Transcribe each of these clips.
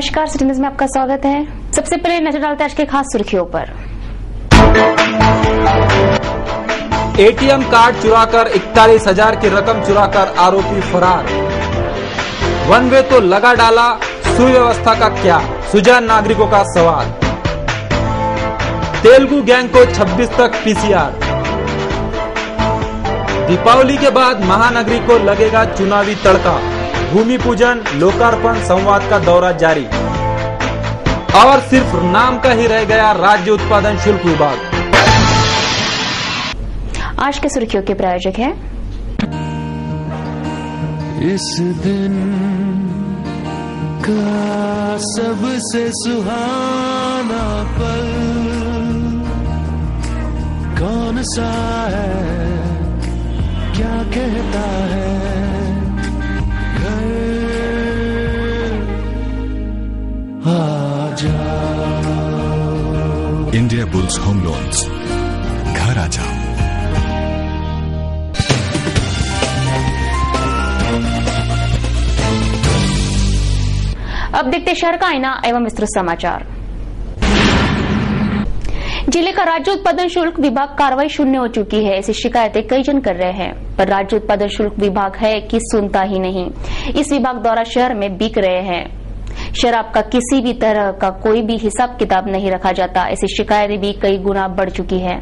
नमस्कार, city news में आपका स्वागत है। सबसे पहले नजर डालते हैं आज के खास सुर्खियों पर। एटीएम कार्ड चुराकर 41,000 की रकम चुराकर आरोपी फरार। वन वे तो लगा डाला, सुव्यवस्था का क्या, सुजान नागरिकों का सवाल। तेलुगु गैंग को 26 तक पीसीआर। दीपावली के बाद महानगरी को लगेगा चुनावी तड़का। भूमि पूजन, लोकार्पण, संवाद का दौरा जारी। और सिर्फ नाम का ही रह गया राज्य उत्पादन शुल्क विभाग। आज के सुर्खियों के प्रायोजक हैं इस दिन का सबसे सुहाना पल कौन सा है, क्या कहता है घर आ जाओ। इंडिया बुल्स होम लोन्स, घर आ जाओ। अब देखते शहर का आईना एवं विस्तृत समाचार। जिले का राज्य उत्पादन शुल्क विभाग कार्रवाई शून्य हो चुकी है, ऐसी शिकायतें कई जन कर रहे हैं, पर राज्य उत्पादन शुल्क विभाग है कि सुनता ही नहीं। इस विभाग द्वारा शहर में बिक रहे हैं शराब का किसी भी तरह का कोई भी हिसाब किताब नहीं रखा जाता, ऐसी शिकायतें भी कई गुना बढ़ चुकी है।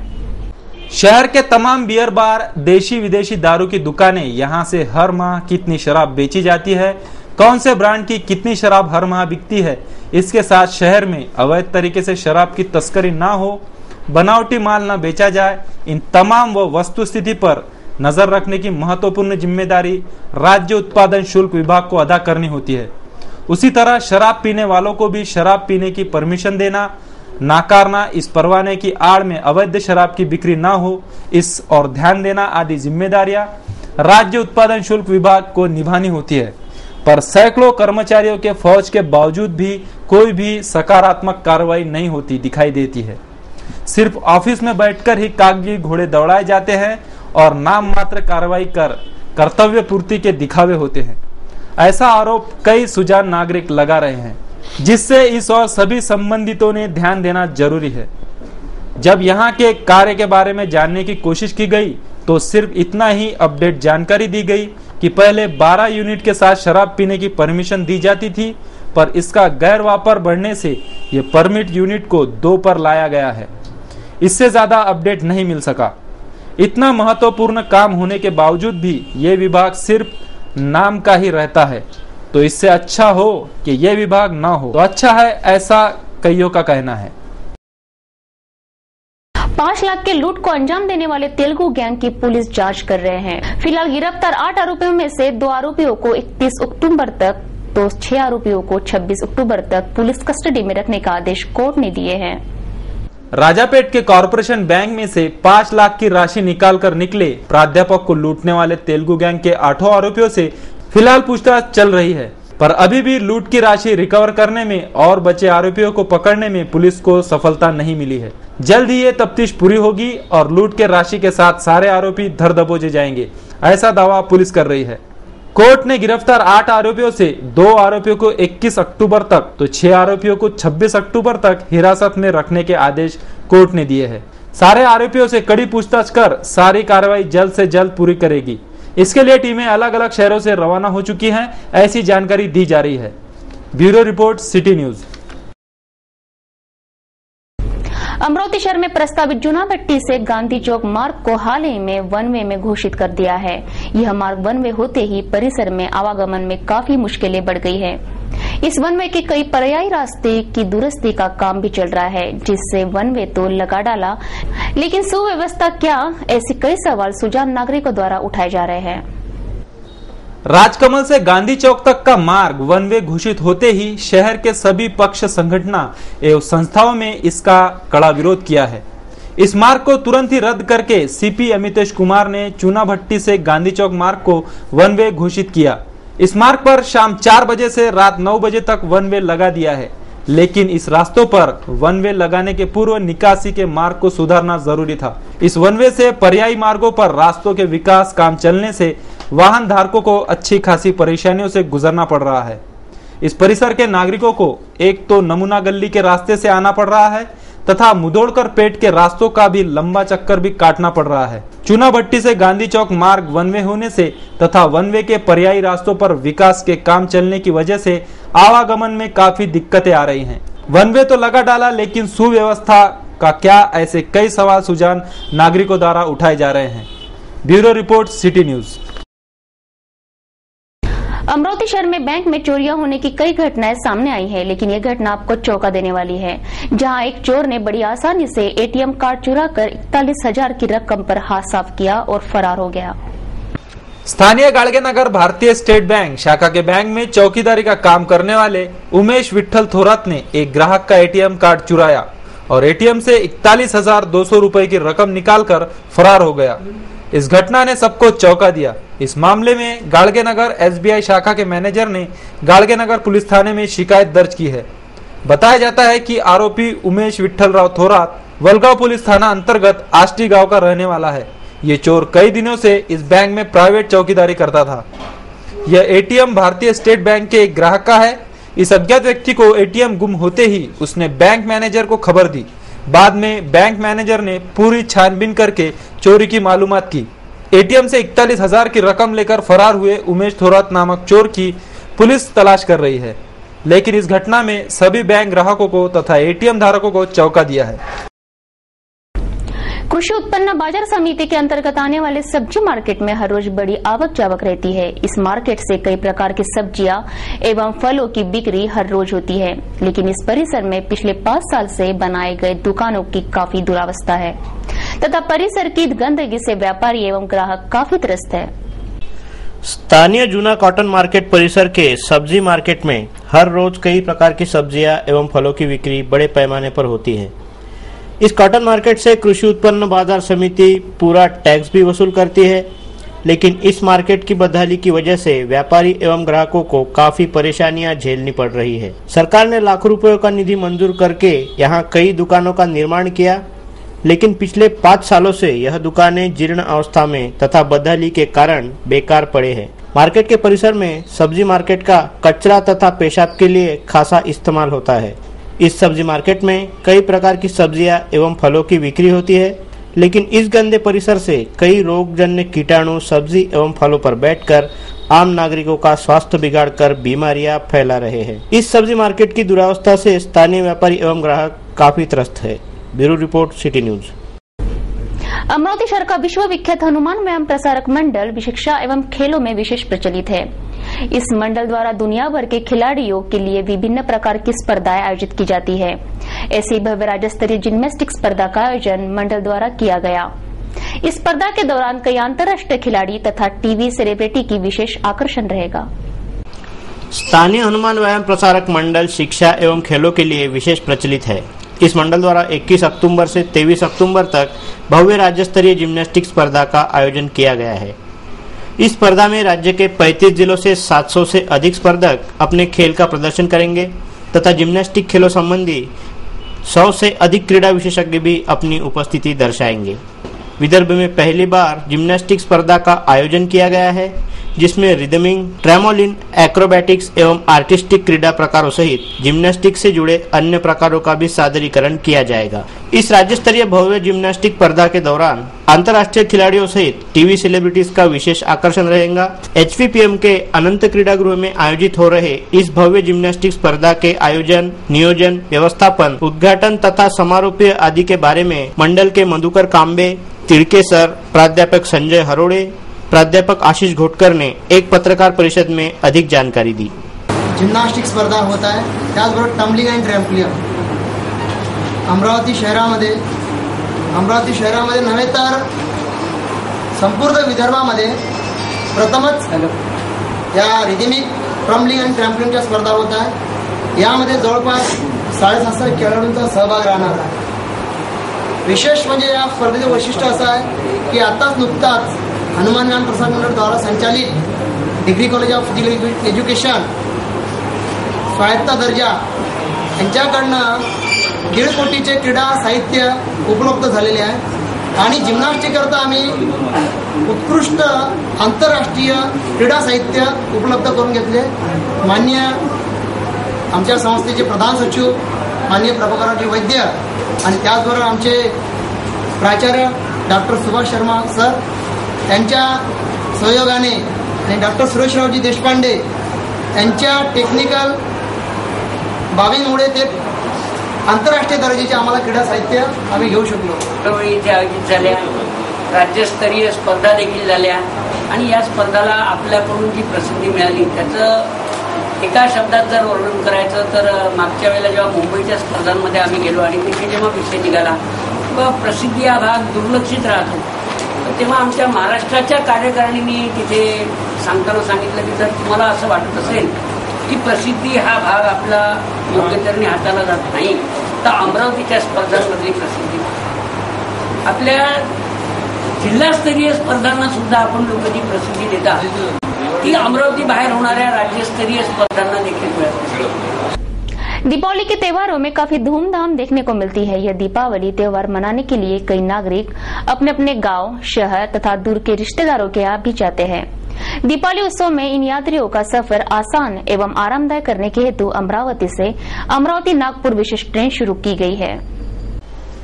शहर के तमाम बियर बार, देशी विदेशी दारू की दुकानें, यहाँ से हर माह कितनी शराब बेची जाती है, कौन से ब्रांड की कितनी शराब हर माह बिकती है, इसके साथ शहर में अवैध तरीके से शराब की तस्करी ना हो, बनावटी माल न बेचा जाए, इन तमाम व वस्तुस्थिति पर नजर रखने की महत्वपूर्ण जिम्मेदारी राज्य उत्पादन शुल्क विभाग को अदा करनी होती है। उसी तरह शराब पीने वालों को भी शराब पीने की परमिशन देना, नाकारना, इस परवाने की आड़ में अवैध शराब की बिक्री ना हो, इस और ध्यान देना आदि जिम्मेदारियां राज्य उत्पादन शुल्क विभाग को निभानी होती है। पर सैकड़ों कर्मचारियों के फौज के बावजूद भी कोई भी सकारात्मक कार्रवाई नहीं होती दिखाई देती है। सिर्फ ऑफिस में बैठकर ही कागजी घोड़े दौड़ाए जाते हैं और नाम मात्र कार्रवाई कर कर्तव्य पूर्ति के दिखावे होते हैं। ऐसा आरोप कई सुजान नागरिक लगा रहे हैं, जिससे इस और सभी संबंधितों ने ध्यान देना जरूरी है। जब यहाँ के कार्य के बारे में जानने की कोशिश की गई तो सिर्फ इतना ही अपडेट जानकारी दी गई कि पहले 12 यूनिट के साथ शराब पीने की परमिशन दी जाती थी, पर इसका गैर वापर बढ़ने से ये परमिट यूनिट को 2 पर लाया गया है। इससे ज्यादा अपडेट नहीं मिल सका। इतना महत्वपूर्ण काम होने के बावजूद भी ये विभाग सिर्फ नाम का ही रहता है, तो इससे अच्छा हो कि ये विभाग ना हो तो अच्छा है, ऐसा कईयों का कहना है। 5 लाख के लूट को अंजाम देने वाले तेलुगु गैंग की पुलिस जांच कर रहे हैं। फिलहाल गिरफ्तार 8 आरोपियों में से 2 आरोपियों को 31 अक्टूबर तक तो 6 आरोपियों को 26 अक्टूबर तक पुलिस कस्टडी में रखने का आदेश कोर्ट ने दिए हैं। राजापेट के कॉरपोरेशन बैंक में से 5 लाख की राशि निकालकर निकले प्राध्यापक को लूटने वाले तेलुगु गैंग के 8 आरोपियों से फिलहाल पूछताछ चल रही है, पर अभी भी लूट की राशि रिकवर करने में और बचे आरोपियों को पकड़ने में पुलिस को सफलता नहीं मिली है। जल्द ही ये तफ्तीश पूरी होगी और लूट के राशि के साथ सारे आरोपी धर दबोचे जाएंगे, ऐसा दावा पुलिस कर रही है। कोर्ट ने गिरफ्तार 8 आरोपियों से 2 आरोपियों को 21 अक्टूबर तक तो 6 आरोपियों को 26 अक्टूबर तक हिरासत में रखने के आदेश कोर्ट ने दिए हैं। सारे आरोपियों से कड़ी पूछताछ कर सारी कार्रवाई जल्द से जल्द पूरी करेगी। इसके लिए टीमें अलग अलग शहरों से रवाना हो चुकी हैं, ऐसी जानकारी दी जा रही है। Bureau report, city news. Amravati शहर में प्रस्तावित जूनाभट्टी से गांधी चौक मार्ग को हाल ही में वन वे में घोषित कर दिया है। यह मार्ग वन वे होते ही परिसर में आवागमन में काफी मुश्किलें बढ़ गई है। इस वन वे के कई पर्यायी रास्ते की दुरुस्ती का काम भी चल रहा है, जिससे वन वे तो लगा डाला, लेकिन सुव्यवस्था क्या, ऐसे कई सवाल सुजान नागरिकों द्वारा उठाए जा रहे हैं। राजकमल से गांधी चौक तक का मार्ग वन वे घोषित होते ही शहर के सभी पक्ष संगठनों एवं संस्थाओं में इसका कड़ा विरोध किया है। इस मार्ग को तुरंत ही रद्द करके सीपी अमितेश कुमार ने चूनाभट्टी से गांधी चौक मार्ग को वन वे घोषित किया। इस मार्ग पर शाम 4 बजे से रात 9 बजे तक वन वे लगा दिया है, लेकिन इस रास्तों पर वन वे लगाने के पूर्व निकासी के मार्ग को सुधारना जरूरी था। इस वन वे से पर्यायी मार्गों पर रास्तों के विकास काम चलने से वाहन धारकों को अच्छी खासी परेशानियों से गुजरना पड़ रहा है। इस परिसर के नागरिकों को एक तो नमूना गली के रास्ते से आना पड़ रहा है तथा मुदोड़कर पेट के रास्तों का भी लंबा चक्कर भी काटना पड़ रहा है। चूनाभट्टी से गांधी चौक मार्ग वन वे होने से तथा वन वे के पर्यायी रास्तों पर विकास के काम चलने की वजह से आवागमन में काफी दिक्कतें आ रही हैं। वन वे तो लगा डाला, लेकिन सुव्यवस्था का क्या, ऐसे कई सवाल सुजान नागरिकों द्वारा उठाए जा रहे हैं। Bureau report, city news. Amravati शहर में बैंक में चोरियां होने की कई घटनाएं सामने आई हैं, लेकिन यह घटना आपको चौंका देने वाली है, जहां एक चोर ने बड़ी आसानी से एटीएम कार्ड चुराकर 41,000 की रकम पर हाथ साफ किया और फरार हो गया। स्थानीय गाड़गेनगर भारतीय स्टेट बैंक शाखा के बैंक में चौकीदारी का काम करने वाले उमेश विठल थोरात ने एक ग्राहक का एटीएम कार्ड चुराया और एटीएम से 41,200 रुपए की रकम निकालकर फरार हो गया। इस घटना ने सबको चौंका दिया। इस मामले में गाड़गेनगर एसबीआई शाखा के मैनेजर ने गाड़गेनगर पुलिस थाने में शिकायत दर्ज की है। बताया जाता है कि आरोपी उमेश विठल राव थोरात वलगांव पुलिस थाना अंतर्गत आष्टी गांव का रहने वाला है। ये चोर कई दिनों से इस बैंक में प्राइवेट चौकीदारी करता था। यह एटीएम भारतीय स्टेट बैंक के एक ग्राहक का है। इस अज्ञात व्यक्ति को एटीएम गुम होते ही उसने बैंक मैनेजर को खबर दी। बाद में बैंक मैनेजर ने पूरी छानबीन करके चोरी की मालूमात की। एटीएम से 41,000 की रकम लेकर फरार हुए उमेश थोरात नामक चोर की पुलिस तलाश कर रही है, लेकिन इस घटना में सभी बैंक ग्राहकों को तथा एटीएम धारकों को चौंका दिया है। कृषि उत्पन्न बाजार समिति के अंतर्गत आने वाले सब्जी मार्केट में हर रोज बड़ी आवक जावक रहती है। इस मार्केट से कई प्रकार की सब्जियां एवं फलों की बिक्री हर रोज होती है, लेकिन इस परिसर में पिछले 5 साल से बनाए गए दुकानों की काफी दुरावस्था है तथा परिसर की गंदगी से व्यापारी एवं ग्राहक काफी त्रस्त है। स्थानीय जूना कॉटन मार्केट परिसर के सब्जी मार्केट में हर रोज कई प्रकार की सब्जियां एवं फलों की बिक्री बड़े पैमाने पर होती है। इस कॉटन मार्केट से कृषि उत्पन्न बाजार समिति पूरा टैक्स भी वसूल करती है, लेकिन इस मार्केट की बदहाली की वजह से व्यापारी एवं ग्राहकों को काफी परेशानियां झेलनी पड़ रही है। सरकार ने लाखों रुपयों का निधि मंजूर करके यहाँ कई दुकानों का निर्माण किया, लेकिन पिछले 5 सालों से यह दुकानें जीर्ण अवस्था में तथा बदहाली के कारण बेकार पड़े हैं। मार्केट के परिसर में सब्जी मार्केट का कचरा तथा पेशाब के लिए खासा इस्तेमाल होता है। इस सब्जी मार्केट में कई प्रकार की सब्जियां एवं फलों की बिक्री होती है, लेकिन इस गंदे परिसर से कई रोगजन्य कीटाणु सब्जी एवं फलों पर बैठकर आम नागरिकों का स्वास्थ्य बिगाड़कर बीमारियां फैला रहे हैं। इस सब्जी मार्केट की दुरावस्था से स्थानीय व्यापारी एवं ग्राहक काफी त्रस्त है। Bureau report, city news. Amravati शहर का विश्व विख्यात हनुमान व्यायाम प्रसारक मंडल शिक्षा एवं खेलों में विशेष प्रचलित है। इस मंडल द्वारा दुनिया भर के खिलाड़ियों के लिए विभिन्न प्रकार की स्पर्धाएं आयोजित की जाती है। ऐसी भव्य राज्य स्तरीय जिम्नास्टिक स्पर्धा का आयोजन मंडल द्वारा किया गया। इस स्पर्धा के दौरान कई अंतर्राष्ट्रीय खिलाड़ी तथा टीवी सेलिब्रिटी की विशेष आकर्षण रहेगा। स्थानीय हनुमान व्यायाम प्रसारक मंडल शिक्षा एवं खेलों के लिए विशेष प्रचलित है। इस मंडल द्वारा 21 अक्टूबर से 23 अक्टूबर तक भव्य राज्य स्तरीय जिम्नास्टिक स्पर्धा का आयोजन किया गया है। इस स्पर्धा में राज्य के 35 जिलों से 700 से अधिक स्पर्धक अपने खेल का प्रदर्शन करेंगे तथा जिम्नास्टिक खेलों संबंधी 100 से अधिक क्रीड़ा विशेषज्ञ भी अपनी उपस्थिति दर्शाएंगे। विदर्भ में पहली बार जिम्नास्टिक स्पर्धा का आयोजन किया गया है, जिसमें रिदमिंग, ट्रेमोलिन, एक्रोबैटिक्स एवं आर्टिस्टिक क्रीड़ा प्रकारों सहित जिम्नास्टिक से जुड़े अन्य प्रकारों का भी सादरीकरण किया जाएगा। इस राज्य स्तरीय भव्य जिम्नास्टिक स्पर्धा के दौरान अंतर्राष्ट्रीय खिलाड़ियों सहित टीवी सेलिब्रिटीज का विशेष आकर्षण रहेगा। HVPM के अनंत क्रीड़ा गृह में आयोजित हो रहे इस भव्य जिम्नास्टिक स्पर्धा के आयोजन, नियोजन, व्यवस्थापन, उद्घाटन तथा समारोह आदि के बारे में मंडल के मधुकर कांबे, तिड़के सर, प्राध्यापक संजय हरोड़े, प्राध्यापक आशीष घोटकर ने एक पत्रकार परिषद में अधिक जानकारी दी। जिम्नास्टिक स्पर्धा होत आहे, त्याचबरोबर टम्बलिंग अँड ट्रॅम्पोलिन अमरावती शहरामध्ये नव्हे तर संपूर्ण विदर्भामध्ये प्रथमच या रिदमिक, टम्बलिंग अँड ट्रॅम्पोलिनच्या स्पर्धा होत आहे। यामध्ये जवळपास 750 खेळाडूंचा सहभाग राहणार आहे। विशेष म्हणजे या स्पर्धेचे वैशिष्ट्य असं आहे की आताच नुकताच हनुमान व्यायाम प्रसारक मंडळ द्वारा संचालित degree college of physical education स्वायत्त दर्जा यांच्याकडनं 1.5 कोटीचे क्रीडा साहित्य उपलब्ध झालेले आहे आणि जिम्नास्टिक करता आम्ही उत्कृष्ट आंतरराष्ट्रीय क्रीडा साहित्य उपलब्ध करून घेतले। माननीय आमच्या संस्थेचे प्रधान सचिव माननीय प्रभाकररावजी वैद्य आणि त्याचबरोबर आमचे प्राचार्य डॉक्टर सुभाष शर्मा सर यांच्या सहयोगाने आणि डॉक्टर सुरेशरावजी देशपांडे यांच्या टेक्निकल बाबींमुळे ते आंतरराष्ट्रीय दर्जाचे आम्हाला क्रीडा साहित्य आम्ही घेऊ शकलो. इथे आयोजित झाल्या, राज्यस्तरीय स्पर्धा देखील झाल्या आणि या स्पर्धाला आपल्याकडून जी प्रसिद्धी मिळाली त्याचं एका शब्दात जर वर्णन करायचं तर मागच्या वेळेला जेव्हा मुंबईच्या स्पर्धांमध्ये आम्ही गेलो आणि तिथे जेव्हा विषय निघाला तेव्हा प्रसिद्धी हा भाग दुर्लक्षित राहतो. तेव्हा आमच्या महाराष्ट्राच्या कार्यकारिणीने तिथे सांगताना सांगितलं की जर तुम्हाला असं वाटत असेल की प्रसिद्धी हा भाग आपला योग्य तऱ्हेने हाताळला जात नाही तर अमरावतीच्या स्पर्धांमधली प्रसिद्धी आपल्या जिल्हास्तरीय स्पर्धांना सुद्धा आपण लोक जी प्रसिद्धी देतात ती अमरावती बाहेर होणाऱ्या राज्यस्तरीय स्पर्धांना देखील मिळते. दीपावली के त्योहारों में काफी धूमधाम देखने को मिलती है. यह दीपावली त्योहार मनाने के लिए कई नागरिक अपने अपने गांव, शहर तथा दूर के रिश्तेदारों के यहाँ भी जाते हैं. दीपावली उत्सव में इन यात्रियों का सफर आसान एवं आरामदायक करने के हेतु अमरावती से अमरावती नागपुर विशेष ट्रेन शुरू की गई है.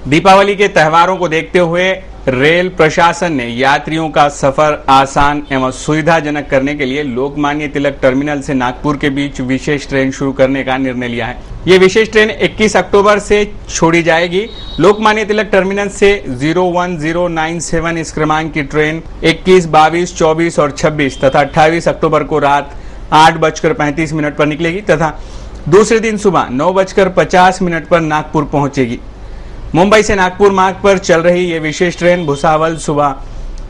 दीपावली के त्योहारों को देखते हुए रेल प्रशासन ने यात्रियों का सफर आसान एवं सुविधाजनक करने के लिए लोकमान्य तिलक टर्मिनल से नागपुर के बीच विशेष ट्रेन शुरू करने का निर्णय लिया है. ये विशेष ट्रेन 21 अक्टूबर से छोड़ी जाएगी. लोकमान्य तिलक टर्मिनल से 01097 इस क्रमांक की ट्रेन 21, 22, 24 और 26 तथा 28 अक्टूबर को रात 8:35 पर निकलेगी तथा दूसरे दिन सुबह 9:50 पर नागपुर पहुंचेगी. मुंबई से नागपुर मार्ग पर चल रही ये विशेष ट्रेन भुसावल सुबह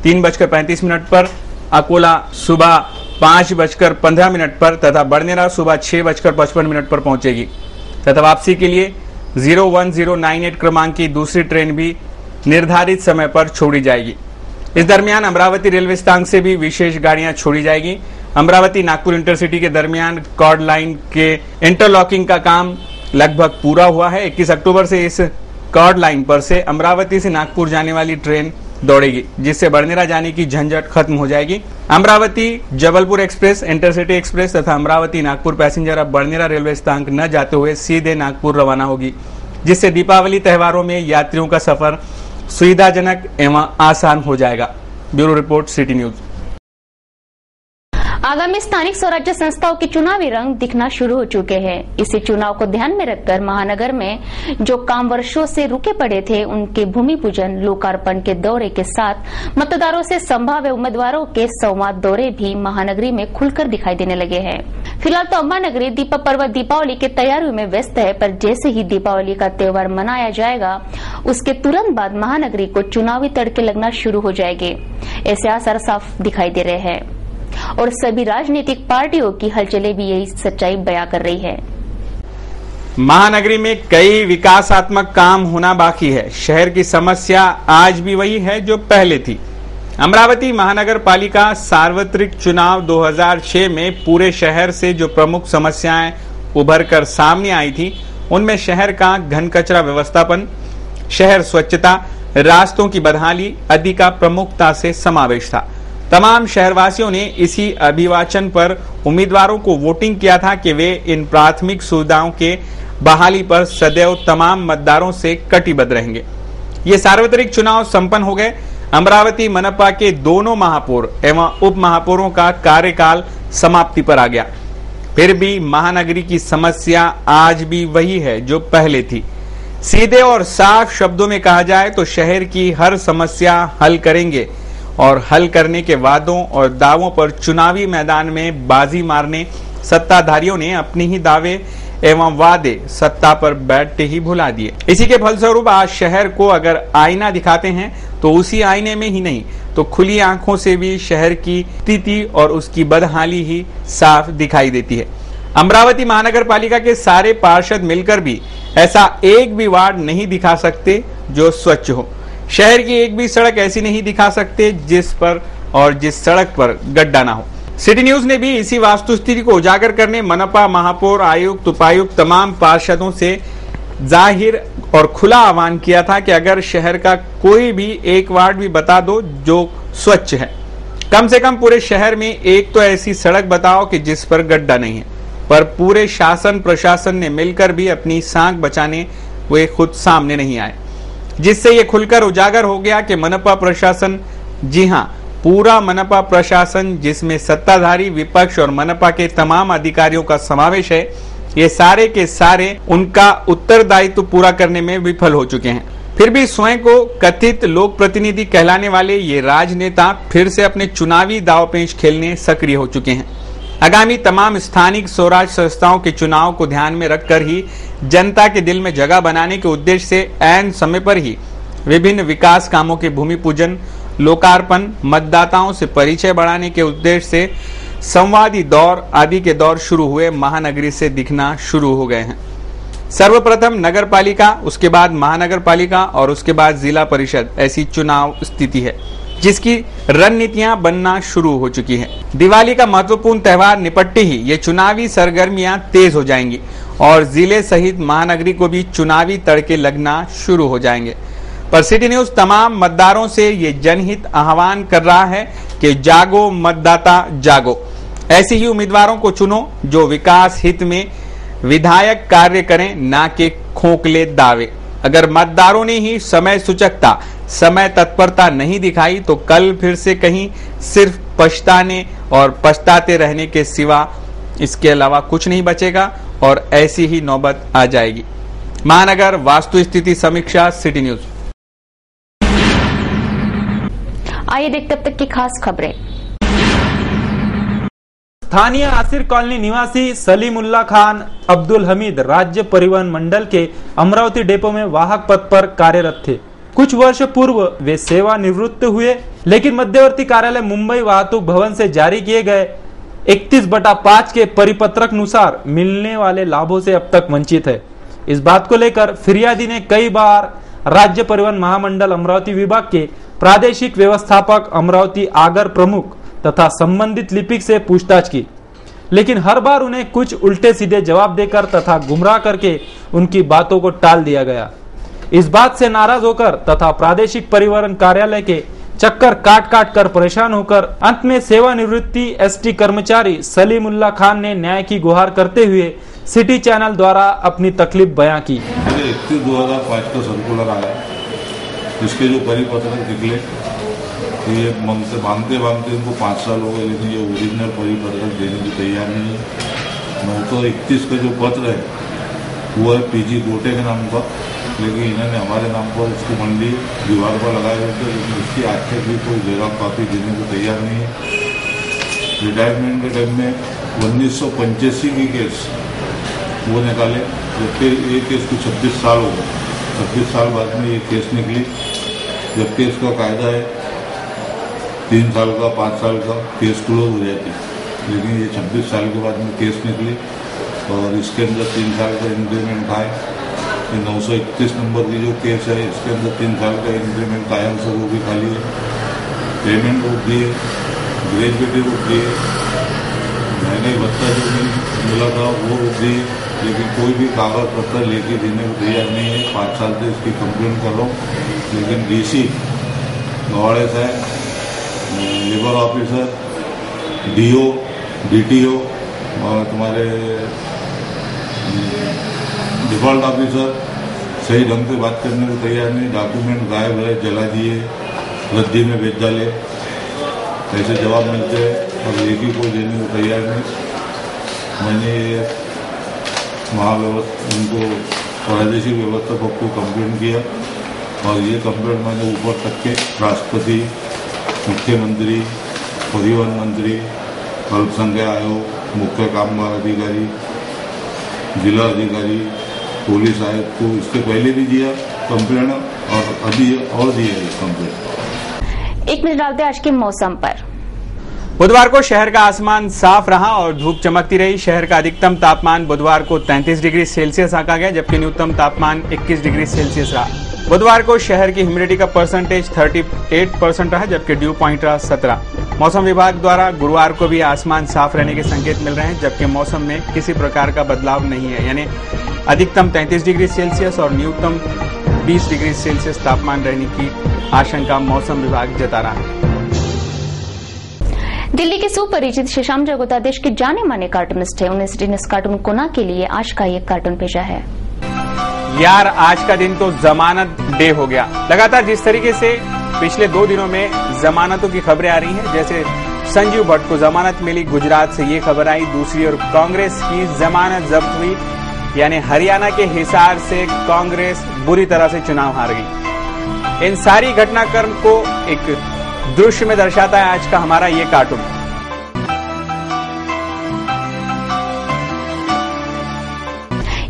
3:35 पर, अकोला सुबह 5:15 पर तथा बड़नेरा सुबह 6:55 पर पहुंचेगी तथा वापसी के लिए 01098 क्रमांक की दूसरी ट्रेन भी निर्धारित समय पर छोड़ी जाएगी. इस दरमियान अमरावती रेलवे स्थान से भी विशेष गाड़ियां छोड़ी जाएगी. अमरावती नागपुर इंटरसिटी के दरमियान कॉर्ड लाइन के इंटरलॉकिंग का काम लगभग पूरा हुआ है. 21 अक्टूबर से इस कॉर्ड लाइन पर से अमरावती से नागपुर जाने वाली ट्रेन दौड़ेगी, जिससे बड़नेरा जाने की झंझट खत्म हो जाएगी. Amravati Jabalpur express, intercity express तथा अमरावती नागपुर पैसेंजर अब बड़नेरा रेलवे स्थान न जाते हुए सीधे नागपुर रवाना होगी, जिससे दीपावली त्योहारों में यात्रियों का सफर सुविधाजनक एवं आसान हो जाएगा. Bureau report, city news. आगामी स्थानिक स्वराज्य संस्थाओं के चुनावी रंग दिखना शुरू हो चुके हैं. इसी चुनाव को ध्यान में रखकर महानगर में जो काम वर्षों से रुके पड़े थे उनके भूमि पूजन, लोकार्पण के दौरे के साथ मतदारों से संभाव्य उम्मीदवारों के संवाद दौरे भी महानगरी में खुलकर दिखाई देने लगे हैं. फिलहाल तो अम्बानगरी दीप पर्व दीपावली की तैयारियों में व्यस्त है, पर जैसे ही दीपावली का त्योहार मनाया जाएगा उसके तुरंत बाद महानगरी को चुनावी तड़के लगना शुरू हो जाएंगे. ऐसे आसार साफ दिखाई दे रहे हैं और सभी राजनीतिक पार्टियों की हलचलें भी यही सच्चाई बयां कर रही है. महानगरी में कई विकासात्मक काम होना बाकी है. शहर की समस्या आज भी वही है जो पहले थी. अमरावती महानगर पालिका सार्वत्रिक चुनाव 2006 में पूरे शहर से जो प्रमुख समस्याएं उभर कर सामने आई थी उनमें शहर का घन कचरा व्यवस्थापन, शहर स्वच्छता, रास्तों की बदहाली आदि का प्रमुखता से समावेश था. तमाम शहरवासियों ने इसी अभिवाचन पर उम्मीदवारों को वोटिंग किया था कि वे इन प्राथमिक सुविधाओं के बहाली पर सदैव तमाम मतदारों से कटिबद्ध रहेंगे. ये सार्वत्रिक चुनाव संपन्न हो गए. अमरावती मनपा के दोनों महापौर एवं उप महापौरों का कार्यकाल समाप्ति पर आ गया. फिर भी महानगरी की समस्या आज भी वही है जो पहले थी. सीधे और साफ शब्दों में कहा जाए तो शहर की हर समस्या हल करेंगे और हल करने के वादों और दावों पर चुनावी मैदान में बाजी मारने सत्ताधारियों ने अपनी ही दावे एवं वादे सत्ता पर बैठते ही भुला दिए. इसी के फलस्वरूप आज शहर को अगर आईना दिखाते हैं तो उसी आईने में ही नहीं तो खुली आंखों से भी शहर की स्थिति और उसकी बदहाली ही साफ दिखाई देती है. अमरावती महानगर पालिका के सारे पार्षद मिलकर भी ऐसा एक भी वार्ड नहीं दिखा सकते जो स्वच्छ हो. शहर की एक भी सड़क ऐसी नहीं दिखा सकते जिस पर और जिस सड़क पर गड्ढा ना हो. सिटी न्यूज ने भी इसी वास्तुस्थिति को उजागर करने मनपा, महापौर, आयुक्त, उपायुक्त तमाम पार्षदों से जाहिर और खुला आह्वान किया था कि अगर शहर का कोई भी एक वार्ड भी बता दो जो स्वच्छ है, कम से कम पूरे शहर में एक तो ऐसी सड़क बताओ कि जिस पर गड्ढा नहीं है. पर पूरे शासन प्रशासन ने मिलकर भी अपनी सांख बचाने वे खुद सामने नहीं आए, जिससे ये खुलकर उजागर हो गया कि मनपा प्रशासन, जी हां, पूरा मनपा प्रशासन जिसमें सत्ताधारी, विपक्ष और मनपा के तमाम अधिकारियों का समावेश है, ये सारे के सारे उनका उत्तरदायित्व पूरा करने में विफल हो चुके हैं। फिर भी स्वयं को कथित लोक प्रतिनिधि कहलाने वाले ये राजनेता फिर से अपने चुनावी दांवपेच खेलने सक्रिय हो चुके हैं। आगामी तमाम स्थानिक स्वराज संस्थाओं के चुनाव को ध्यान में रखकर ही जनता के दिल में जगह बनाने के उद्देश्य से ऐन समय पर ही विभिन्न विकास कामों के भूमि पूजन, लोकार्पण, मतदाताओं से परिचय बढ़ाने के उद्देश्य से संवादी दौर आदि के दौर शुरू हुए महानगरी से दिखना शुरू हो गए हैं। सर्वप्रथम नगर पालिका, उसके बाद महानगर पालिका और उसके बाद जिला परिषद, ऐसी चुनाव स्थिति है जिसकी रणनीतियां बनना शुरू हो चुकी है। दिवाली का महत्वपूर्ण त्योहार निपटते ही ये चुनावी सरगर्मियां तेज हो जाएंगी और जिले सहित महानगरी को भी चुनावी तड़के लगना शुरू हो जाएंगे। पर सिटी न्यूज तमाम मतदारों से ये जनहित आह्वान कर रहा है कि जागो मतदाता जागो, ऐसे ही उम्मीदवारों को चुनो जो विकास हित में विधायक कार्य करें, ना कि खोखले दावे। अगर मतदारों ने ही समय सूचकता, समय तत्परता नहीं दिखाई तो कल फिर से कहीं सिर्फ पछताने और पछताते रहने के सिवा इसके अलावा कुछ नहीं बचेगा और ऐसी ही नौबत आ जाएगी। महानगर वास्तु स्थिति समीक्षा, सिटी न्यूज। आइए देखते अब तक की खास खबरें। स्थानीय आसिर कॉलोनी निवासी सलीमुल्लाह खान अब्दुल हमीद राज्य परिवहन मंडल के अमरावती डेपो में वाहक पद पर कार्यरत थे। कुछ वर्ष पूर्व वे सेवा निवृत्त हुए, लेकिन मध्यवर्ती कार्यालय मुंबई वाहतुक भवन से जारी किए गए 31/5 के परिपत्रक अनुसार मिलने वाले लाभों से अब तक वंचित है। इस बात को लेकर फिरियादी ने कई बार राज्य परिवहन महामंडल अमरावती विभाग के प्रादेशिक व्यवस्थापक, अमरावती आगर प्रमुख तथा संबंधित लिपिक से पूछताछ की, लेकिन हर बार उन्हें कुछ उल्टे सीधे जवाब देकर तथा गुमराह करके उनकी बातों को टाल दिया गया। इस बात से नाराज होकर तथा प्रादेशिक परिवहन कार्यालय के चक्कर काट काट कर परेशान होकर अंत में सेवानिवृत्ति एसटी कर्मचारी सलीमुल्लाह खान ने न्याय की गुहार करते हुए सिटी चैनल द्वारा अपनी तकलीफ बयां की। 31/2005 का सर्कुलर आया, इसके जो परिपत्र निकले ये बांधते इनको 5 साल हो गए, लेकिन ये ओरिजिनल परिपत्र देने की तैयार नहीं है। 921 का जो पत्र है वो है पीजी गोटे के नाम का, लेकिन इन्होंने हमारे नाम पर उसकी मंडी दीवार पर लगाए हुए थे, लेकिन उसकी आज तक भी कोई जेरॉक्स कॉपी देने को तैयार नहीं है। रिटायरमेंट के टाइम में 1985 की केस वो निकाले, जबकि ये केस को 26 साल हो गए। 26 साल बाद में ये केस निकली, जबकि इसका कायदा है 3 साल का, 5 साल का केस क्लोज हो जाती, लेकिन ये 26 साल के बाद में केस निकली और इसके अंदर 3 साल का इंक्रीमेंट आए। ये 931 नंबर की जो केस है इसके अंदर 3 साल का इंक्रीमेंट कायम से वो भी खाली है। पेमेंट रोक दिए, ग्रेजुएटी रोक दिए, महंगाई भत्ता जो मिला था वो रोक दिए, लेकिन कोई भी कागज पत्र लेके देने को तैयार नहीं है। 5 साल से इसकी कंप्लेंट कर रहा हूँ, लेकिन डीसी गवाड़े साहब, लेबर ऑफिसर, डीओ, डीटीओ और तुम्हारे डिफॉल्ट ऑफिसर सही ढंग से बात करने को तैयार नहीं। डॉक्यूमेंट गायब है, जला दिए, रद्दी में भेज डाले, ऐसे जवाब मिलते हैं और एक ही कोई देने को तैयार नहीं। मैंने उनको प्रादेशिक व्यवस्थापक को कंप्लेंट किया और ये कंप्लेंट मैंने ऊपर तक के राष्ट्रपति, मुख्यमंत्री, परिवहन मंत्री, अल्पसंख्यक आयोग, मुख्य कामगार अधिकारी, जिला अधिकारी, पुलिस आयुक्त को इसके पहले भी दिया कंप्लेंट और अभी और दिया है कंप्लेंट। 1 मिनट डालते आज के मौसम पर। बुधवार को शहर का आसमान साफ रहा और धूप चमकती रही। शहर का अधिकतम तापमान बुधवार को 33 डिग्री सेल्सियस आंका गया, जबकि न्यूनतम तापमान 21 डिग्री सेल्सियस रहा। बुधवार को शहर की ह्यूमिडिटी का परसेंटेज 38% रहा, जबकि ड्यू पॉइंट रहा 17। मौसम विभाग द्वारा गुरुवार को भी आसमान साफ रहने के संकेत मिल रहे हैं, जबकि मौसम में किसी प्रकार का बदलाव नहीं है, यानी अधिकतम 33 डिग्री सेल्सियस और न्यूनतम 20 डिग्री सेल्सियस तापमान रहने की आशंका मौसम विभाग जता रहा है। दिल्ली के सुपरिचित श्रीशाम जगोता देश के जाने माने कार्टूनिस्ट है। उन्हें सिटी न्यूज कार्टून कोना के लिए आज का ये कार्टून भेजा है। यार आज का दिन तो जमानत डे हो गया। लगातार जिस तरीके से पिछले 2 दिनों में जमानतों की खबरें आ रही हैं, जैसे संजीव भट्ट को जमानत मिली, गुजरात से ये खबर आई। दूसरी ओर कांग्रेस की जमानत जब्त हुई, यानी हरियाणा के हिसार से कांग्रेस बुरी तरह से चुनाव हार गई। इन सारी घटनाक्रम को एक दृश्य में दर्शाता है आज का हमारा ये कार्टून।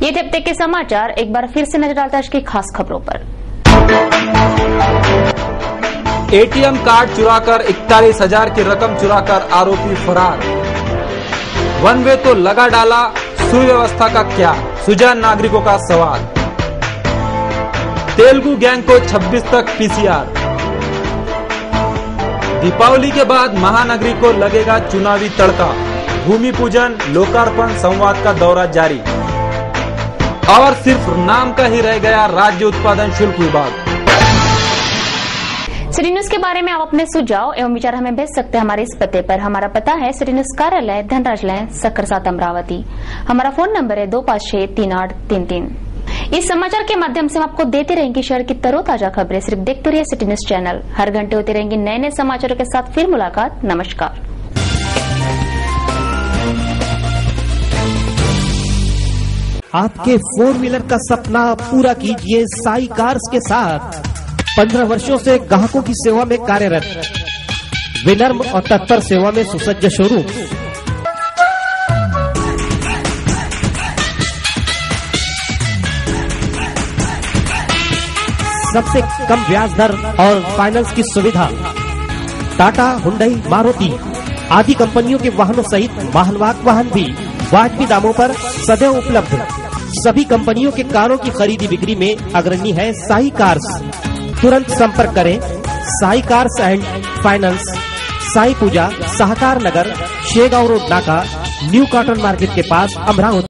ये थे अब तक के समाचार। एक बार फिर से नजर डालते हैं आज की खास खबरों पर। एटीएम कार्ड चुराकर 41,000 की रकम चुराकर आरोपी फरार। वन वे तो लगा डाला, सुव्यवस्था का क्या, सुजान नागरिकों का सवाल। तेलुगु गैंग को 26 तक पीसीआर। दीपावली के बाद महानगरी को लगेगा चुनावी तड़का। भूमि पूजन, लोकार्पण, संवाद का दौरा जारी। और सिर्फ नाम का ही रह गया राज्य उत्पादन शुल्क विभाग। सिटी न्यूज के बारे में आप अपने सुझाव एवं विचार हमें भेज सकते हैं हमारे इस पते पर। हमारा पता है सिटी न्यूज कार्यालय, धनराज लाइन, सक्कर 7, अमरावती। हमारा फोन नंबर है 25638333। इस समाचार के माध्यम से हम आपको देते रहेंगे शहर की तरोताजा खबरें। सिर्फ देखते रहिए सिटी न्यूज चैनल। हर घंटे होते रहेंगे नए नए समाचारों के साथ। फिर मुलाकात। नमस्कार। आपके 4 व्हीलर का सपना पूरा कीजिए साई कार्स के साथ। 15 वर्षों से ग्राहकों की सेवा में कार्यरत, विनम्र और तत्पर सेवा में सुसज्ज शोरूम। सबसे कम ब्याज दर और फाइनेंस की सुविधा। टाटा, हुंडई, मारुति आदि कंपनियों के वाहनों सहित वाहनवाहक वाहन भी वाजबी दामों पर सदैव उपलब्ध। सभी कंपनियों के कारों की खरीदी बिक्री में अग्रणी है साई कार्स। तुरंत संपर्क करें Sai cars and finance, Sai Pooja, Sahakar Nagar, Shegaon road Naka, new cotton market के पास, अमरावती।